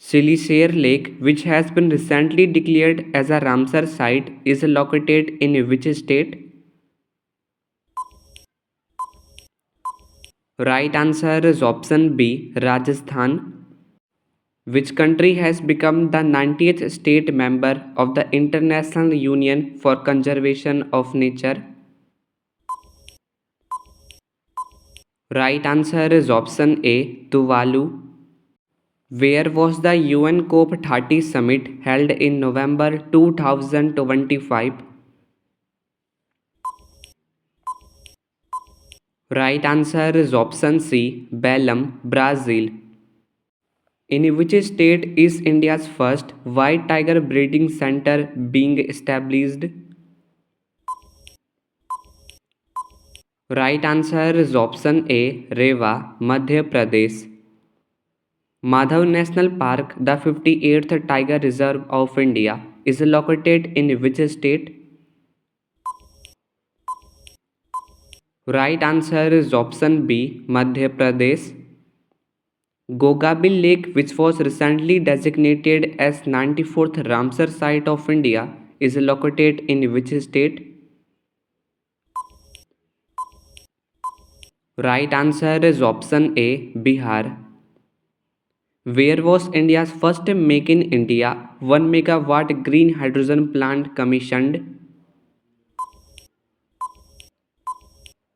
Silisere Lake, which has been recently declared as a Ramsar site, is located in which state? Right answer is option B, Rajasthan. Which country has become the 90th state member of the International Union for Conservation of Nature? Right answer is option A, Tuvalu. Where was the UN COP30 summit held in November 2025? Right answer is option C, Belém, Brazil. In which state is India's first white tiger breeding center being established? Right answer is option A, Rewa, Madhya Pradesh. Madhav National Park, the 58th Tiger Reserve of India, is located in which state? Right answer is option B, Madhya Pradesh. Gogabil Lake, which was recently designated as 94th Ramsar site of India, is located in which state? Right answer is option A, Bihar. Where was India's first Make in India 1 megawatt green hydrogen plant commissioned?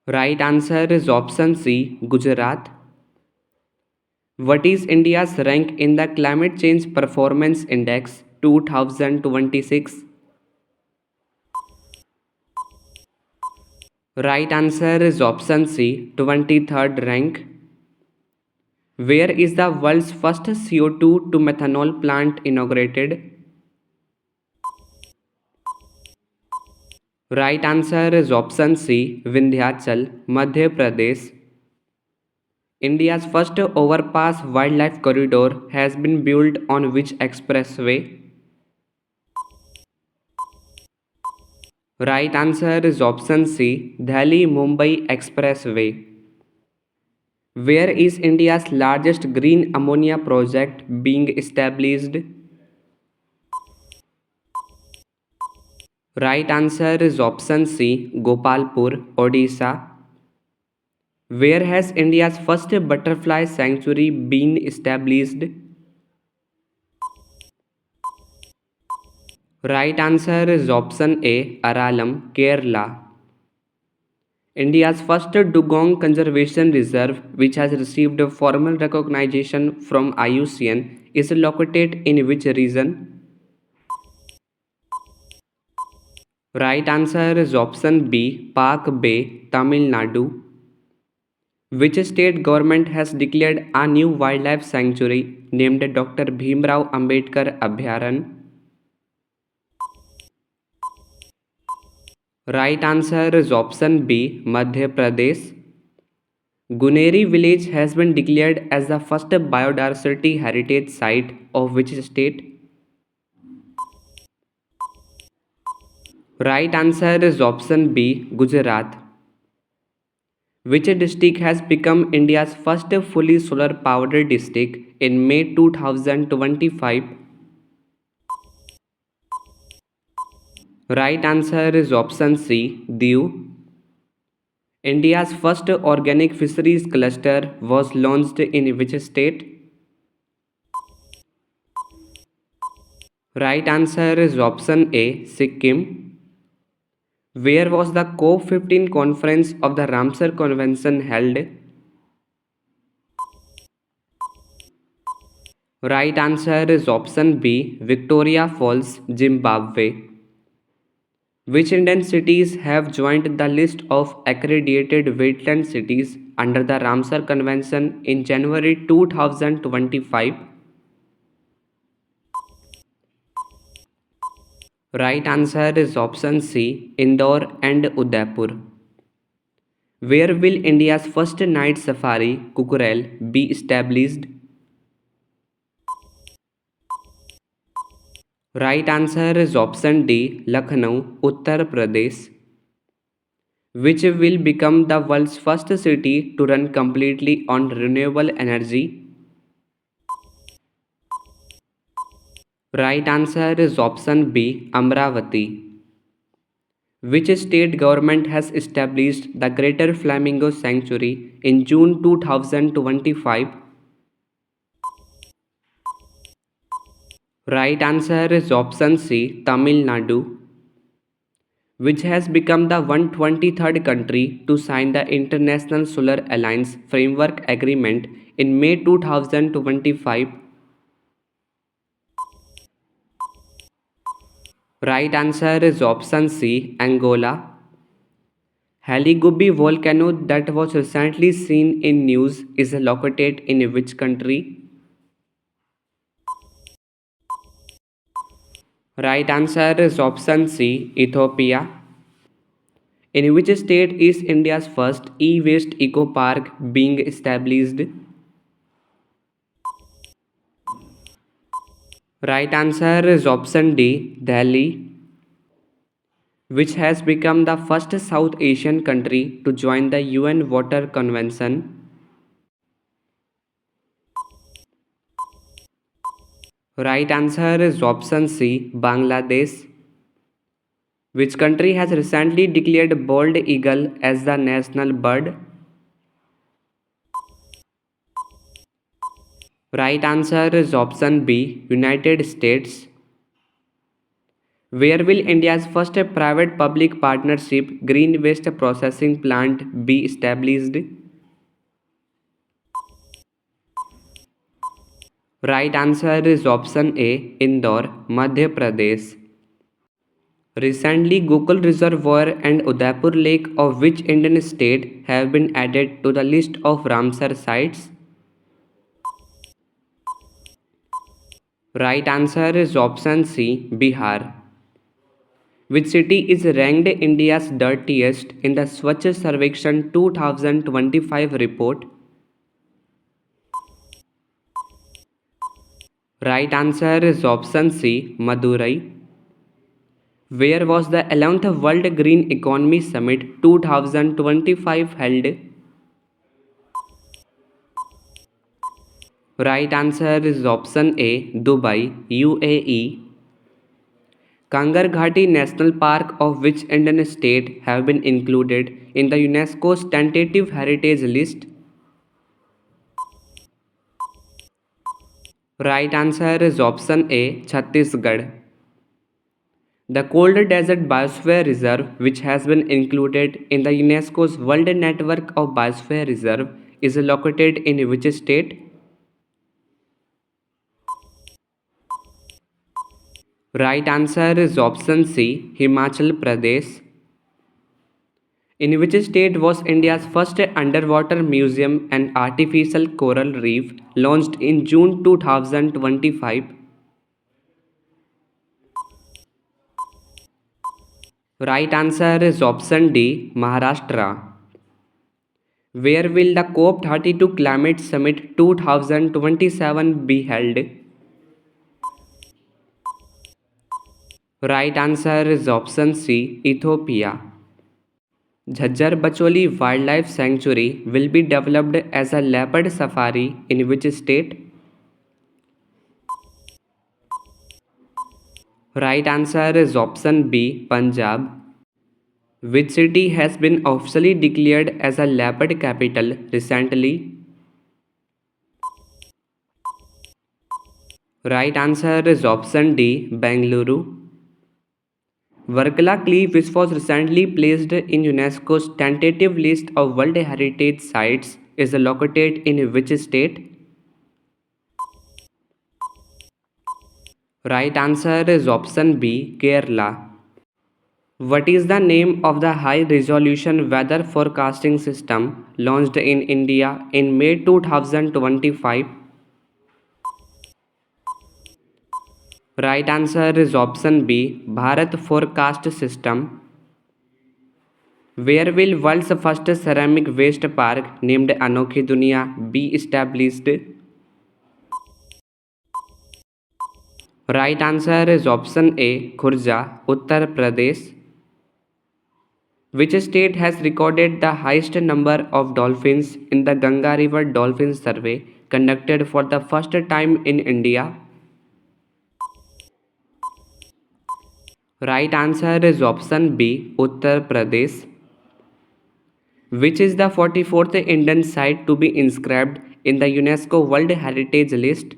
Right answer is option C, Gujarat. What is India's rank in the Climate Change Performance Index 2026? Right answer is option C, 23rd rank. Where is the world's first CO2 to methanol plant inaugurated? Right answer is option C, Vindhyachal, Madhya Pradesh. India's first overpass wildlife corridor has been built on which expressway? Right answer is option C, Delhi Mumbai Expressway. Where is India's largest green ammonia project being established? Right answer is option C, Gopalpur, Odisha. Where has India's first butterfly sanctuary been established? Right answer is option A, Aralam, Kerala. India's first Dugong Conservation Reserve, which has received formal recognition from IUCN, is located in which region? Right answer is option B, Park Bay, Tamil Nadu. Which state government has declared a new wildlife sanctuary named Dr. Bhimrao Ambedkar Abhyaran? Right answer is option B, Madhya Pradesh. Guneri village has been declared as the first biodiversity heritage site of which state? Right answer is option B, Gujarat. Which district has become India's first fully solar powered district in May 2025? Right answer is option C, Diu. India's first organic fisheries cluster was launched in which state? Right answer is option A, Sikkim. Where was the COP15 conference of the Ramsar Convention held? Right answer is option B, Victoria Falls, Zimbabwe. Which Indian cities have joined the list of accredited wetland cities under the Ramsar Convention in January 2025? Right answer is option C, Indore and Udaipur. Where will India's first night safari, Kukurel, be established? Right answer is option D, Lucknow, Uttar Pradesh. Which will become the world's first city to run completely on renewable energy? Right answer is option B, Amravati. Which state government has established the Greater Flamingo Sanctuary in June 2025? Right answer is option C, Tamil Nadu, which has become the 123rd country to sign the International Solar Alliance Framework Agreement in May 2025. Right answer is option C, Angola. Haligubbi volcano that was recently seen in news is located in which country? Right answer is option C, Ethiopia. In which state is India's first e-waste eco park being established? Right answer is option D, Delhi, which has become the first South Asian country to join the UN Water Convention. Right answer is option C, Bangladesh, which country has recently declared bald eagle as the national bird? Right answer is option B, United States. Where will India's first private public partnership green waste processing plant be established? Right answer is option A, Indore, Madhya Pradesh. Recently, Gokul Reservoir and Udaipur Lake of which Indian state have been added to the list of Ramsar sites? Right answer is option C, Bihar. Which city is ranked India's dirtiest in the Swachh Sarvekshan 2025 report? Right answer is option C, Madurai. Where was the 11th World Green Economy Summit 2025 held? Right answer is option A, Dubai, UAE. Kangar Ghati National Park of which Indian state have been included in the UNESCO's tentative heritage list? Right answer is option A, Chhattisgarh. The Cold Desert Biosphere Reserve, which has been included in the UNESCO's World Network of Biosphere Reserve, is located in which state? Right answer is option C, Himachal Pradesh. In which state was India's first underwater museum and artificial coral reef launched in June 2025? Right answer is option D, Maharashtra. Where will the COP32 Climate Summit 2027 be held? Right answer is option C, Ethiopia. Jhajjar Bacholi Wildlife Sanctuary will be developed as a leopard safari in which state? Right answer is option B, Punjab. Which city has been officially declared as a leopard capital recently? Right answer is option D, Bengaluru. Varkala Cliff, which was recently placed in UNESCO's tentative list of World Heritage Sites, is located in which state? Right answer is option B, Kerala. What is the name of the high resolution weather forecasting system launched in India in May 2025? Right answer is option B, Bharat Forecast System. Where will world's first ceramic waste park named Anokhi Duniya be established? Right answer is option A, Khurja, Uttar Pradesh. Which state has recorded the highest number of dolphins in the Ganga River Dolphin Survey conducted for the first time in India? Right answer is option B, Uttar Pradesh, which is the 44th Indian site to be inscribed in the UNESCO World Heritage List.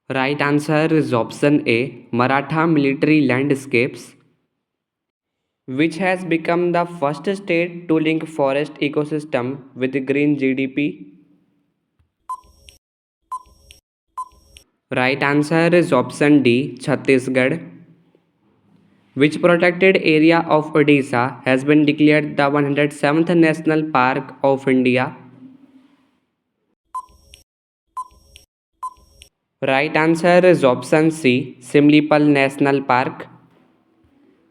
Right answer is option A, Maratha Military Landscapes, which has become the first state to link forest ecosystem with green GDP. Right answer is option D, Chhattisgarh, which protected area of Odisha has been declared the 107th National Park of India. Right answer is option C, Simlipal National Park.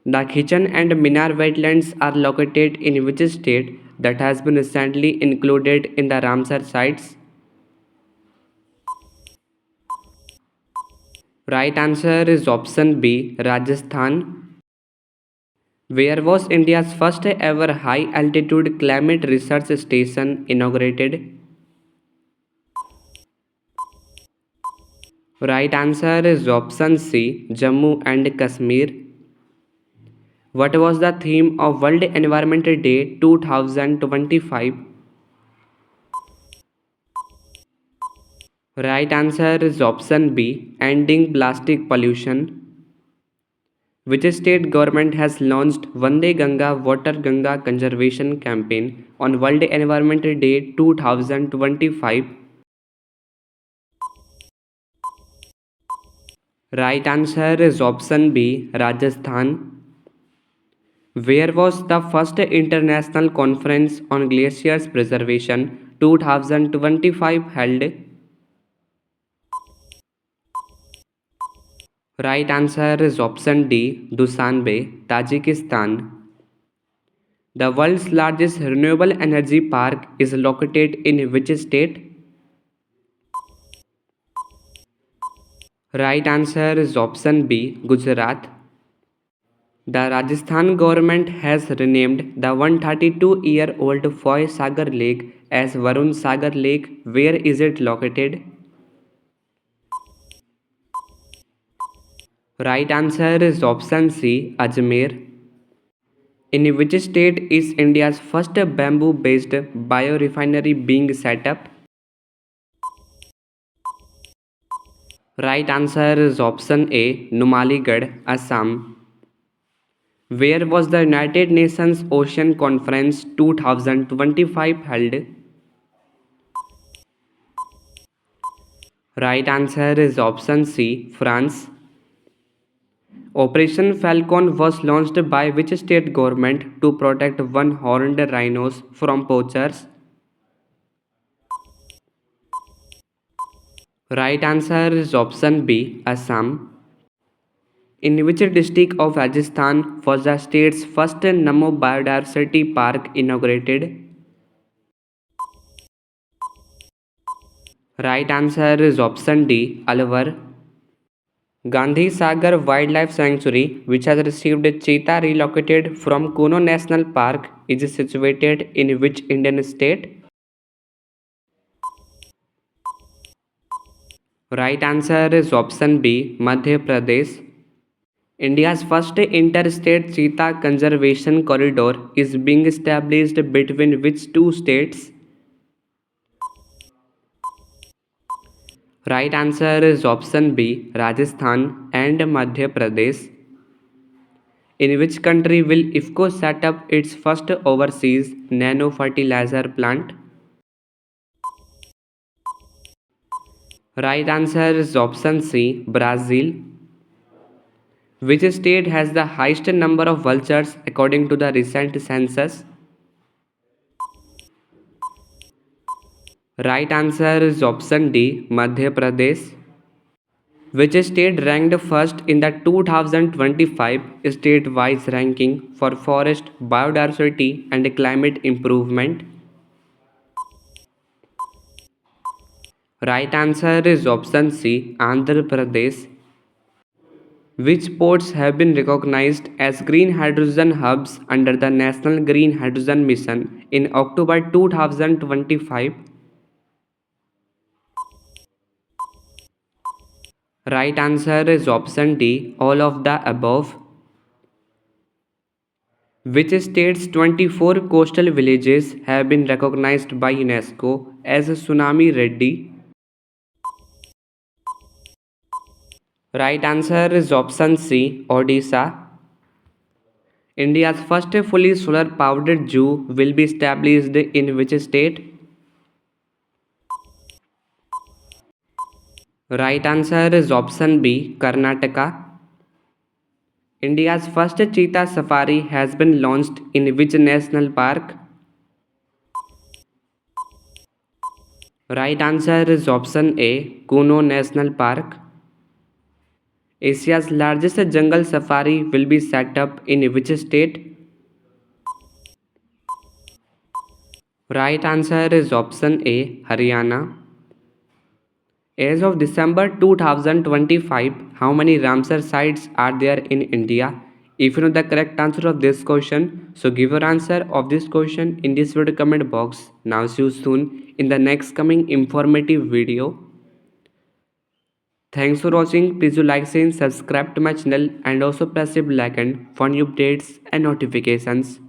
The Khichen and Minar wetlands are located in which state that has been recently included in the Ramsar sites? Right answer is option B, Rajasthan, where was India's first ever high altitude climate research station inaugurated? Right answer is option C, Jammu and Kashmir. What was the theme of World Environment Day 2025? Right answer is option B, ending plastic pollution. Which state government has launched Vande Ganga Water Ganga Conservation Campaign on World Environment Day 2025? Right answer is option B, Rajasthan. Where was the first international conference on glaciers preservation 2025 held? Right answer is option D, Dushanbe, Tajikistan. The world's largest renewable energy park is located in which state? Right answer is option B, Gujarat. The Rajasthan government has renamed the 132-year-old Foy Sagar Lake as Varun Sagar Lake. Where is it located? Right answer is option C, Ajmer. In which state is India's first bamboo-based biorefinery being set up? Right answer is option A, Numaligarh, Assam. Where was the United Nations Ocean Conference 2025 held? Right answer is option C, France. Operation Falcon was launched by which state government to protect one-horned rhinos from poachers? Right answer is option B, Assam. In which district of Rajasthan was the state's first Namo Biodiversity Park inaugurated? Right answer is option D, Alwar. Gandhi Sagar Wildlife Sanctuary, which has received a cheetah relocated from Kuno National Park, is situated in which Indian state? Right answer is option B, Madhya Pradesh. India's first interstate cheetah conservation corridor is being established between which two states? Right answer is option B, Rajasthan and Madhya Pradesh. In which country will IFCO set up its first overseas nano fertilizer plant? Right answer is option C, Brazil. Which state has the highest number of vultures according to the recent census? Right answer is option D, Madhya Pradesh. Which state ranked first in the 2025 state-wise ranking for forest biodiversity and climate improvement? Right answer is option C, Andhra Pradesh. Which ports have been recognized as green hydrogen hubs under the National Green Hydrogen Mission in October 2025? Right answer is option D, all of the above. Which state's 24 coastal villages have been recognized by UNESCO as tsunami ready? Right answer is option C, Odisha. India's first fully solar powered zoo will be established in which state? Right answer is option B, Karnataka. India's first cheetah safari has been launched in which national park? Right answer is option A, Kuno National Park. Asia's largest jungle safari will be set up in which state? Right answer is option A, Haryana. As of December 2025, how many Ramsar sites are there in India? If you know the correct answer of this question, so give your answer of this question in this video comment box. Now see you soon in the next coming informative video. Thanks for watching. Please do like, share, and subscribe to my channel and also press the bell icon for new updates and notifications.